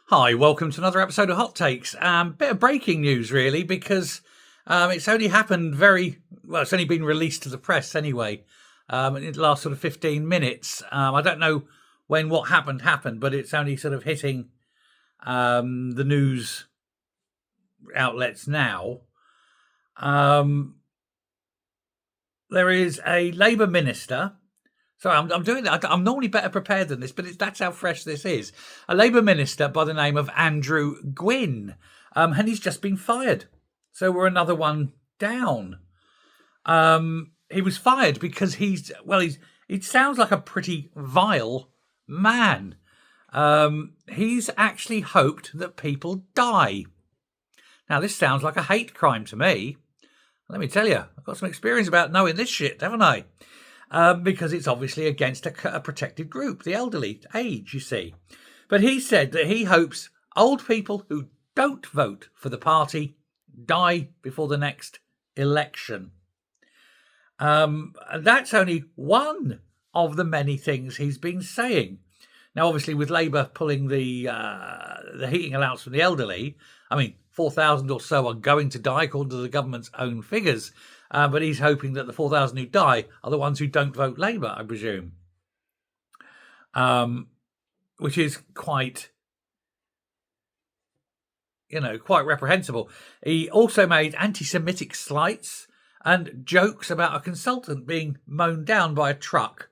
Hi, welcome to another episode of Hot Takes. Bit of breaking news, really, because it's only happened it's only been released to the press anyway, in the last sort of 15 minutes. I don't know when what happened, but it's only sort of hitting the news outlets now. There is a Labour minister. Sorry, I'm doing that. I'm normally better prepared than this, but that's how fresh this is. A Labour minister by the name of Andrew Gwynn, and he's just been fired. So we're another one down. He was fired because he sounds like a pretty vile man. He's actually hoped that people die. Now, this sounds like a hate crime to me. Let me tell you, I've got some experience about knowing this shit, haven't I? Because it's obviously against a protected group, the elderly age, you see. But he said that he hopes old people who don't vote for the party die before the next election. That's only one of the many things he's been saying. Now, obviously, with Labour pulling the heating allowance from the elderly, 4,000 or so are going to die, according to the government's own figures. But he's hoping that the 4,000 who die are the ones who don't vote Labour, I presume. Which is quite reprehensible. He also made anti-Semitic slights and jokes about a consultant being mown down by a truck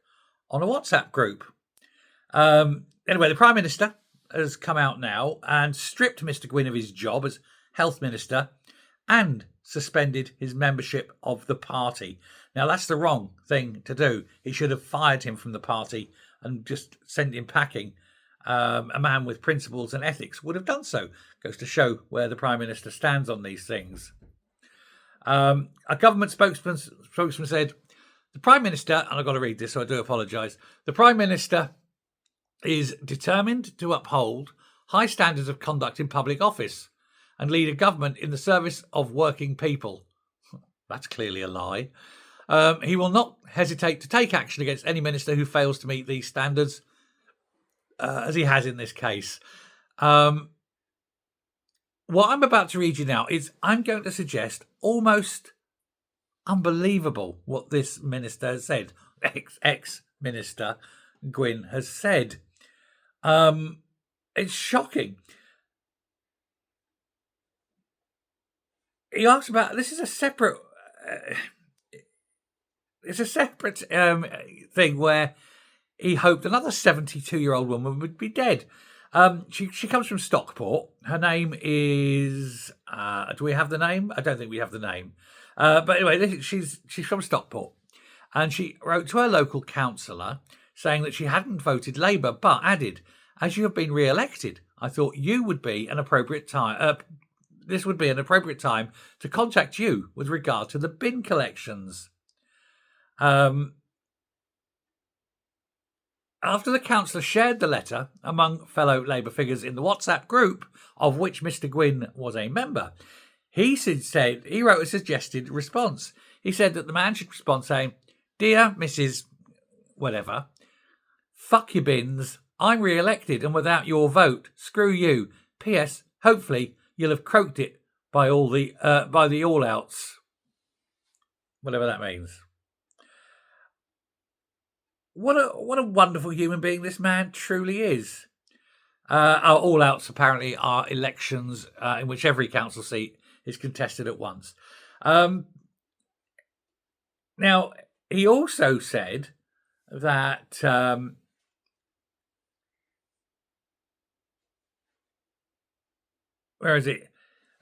on a WhatsApp group. Anyway, the Prime Minister has come out now and stripped Mr. Gwynn of his job as Health Minister and suspended his membership of the party. Now, that's the wrong thing to do. He should have fired him from the party and just sent him packing. A man with principles and ethics would have done so. Goes to show where the Prime Minister stands on these things. A government spokesman said, the Prime Minister, and I've got to read this, so I do apologise. The Prime Minister is determined to uphold high standards of conduct in public office and lead a government in the service of working people. That's clearly a lie. He will not hesitate to take action against any minister who fails to meet these standards, as he has in this case. What I'm about to read you now is, I'm going to suggest, almost unbelievable what this minister has said. Ex-minister Gwynn has said. It's shocking. He asked about, this is a separate, thing where he hoped another 72-year-old woman would be dead. She comes from Stockport. Her name is, do we have the name? I don't think we have the name. But anyway, she's from Stockport. And she wrote to her local councillor saying that she hadn't voted Labour, but added, as you have been re-elected, I thought you would be an appropriate time. This would be an appropriate time to contact you with regard to the bin collections. After the councillor shared the letter among fellow Labour figures in the WhatsApp group, of which Mr. Gwynn was a member, he wrote a suggested response. He said that the man should respond saying, "Dear Mrs. Whatever, fuck your bins. I'm re-elected, and without your vote, screw you. P.S. Hopefully you'll have croaked it by the all-outs." Whatever that means. What a wonderful human being this man truly is. Our all-outs apparently are elections in which every council seat is contested at once. Now, he also said that where is it?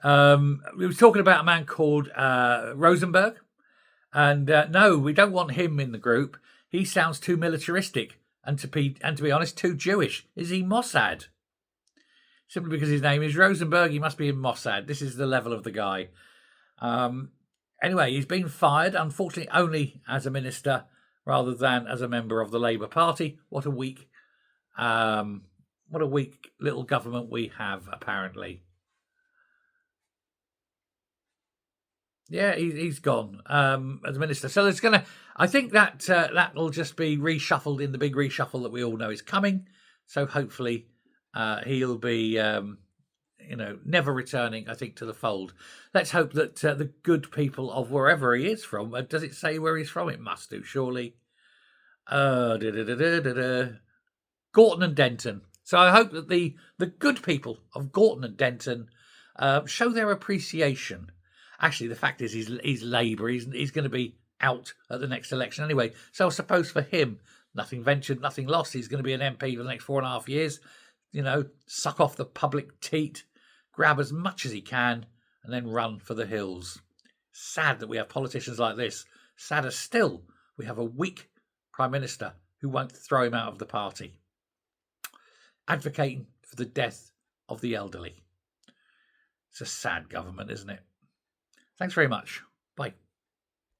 We were talking about a man called Rosenberg. And no, we don't want him in the group. He sounds too militaristic and to be honest, too Jewish. Is he Mossad? Simply because his name is Rosenberg, he must be in Mossad. This is the level of the guy. Anyway, he's been fired, unfortunately, only as a minister rather than as a member of the Labour Party. What a weak little government we have, apparently. Yeah, he's gone as a minister. So there's I think that will just be reshuffled in the big reshuffle that we all know is coming. So hopefully He'll be, never returning, I think, to the fold. Let's hope that the good people of wherever he is from, does it say where he's from? It must do, surely. Gorton and Denton. So I hope that the good people of Gorton and Denton show their appreciation. Actually, the fact is he's Labour. He's going to be out at the next election anyway. So I suppose for him, nothing ventured, nothing lost. He's going to be an MP for the next 4.5 years. Suck off the public teat, grab as much as he can, and then run for the hills. Sad that we have politicians like this. Sadder still, we have a weak Prime Minister who won't throw him out of the party. Advocating for the death of the elderly. It's a sad government, isn't it? Thanks very much. Bye.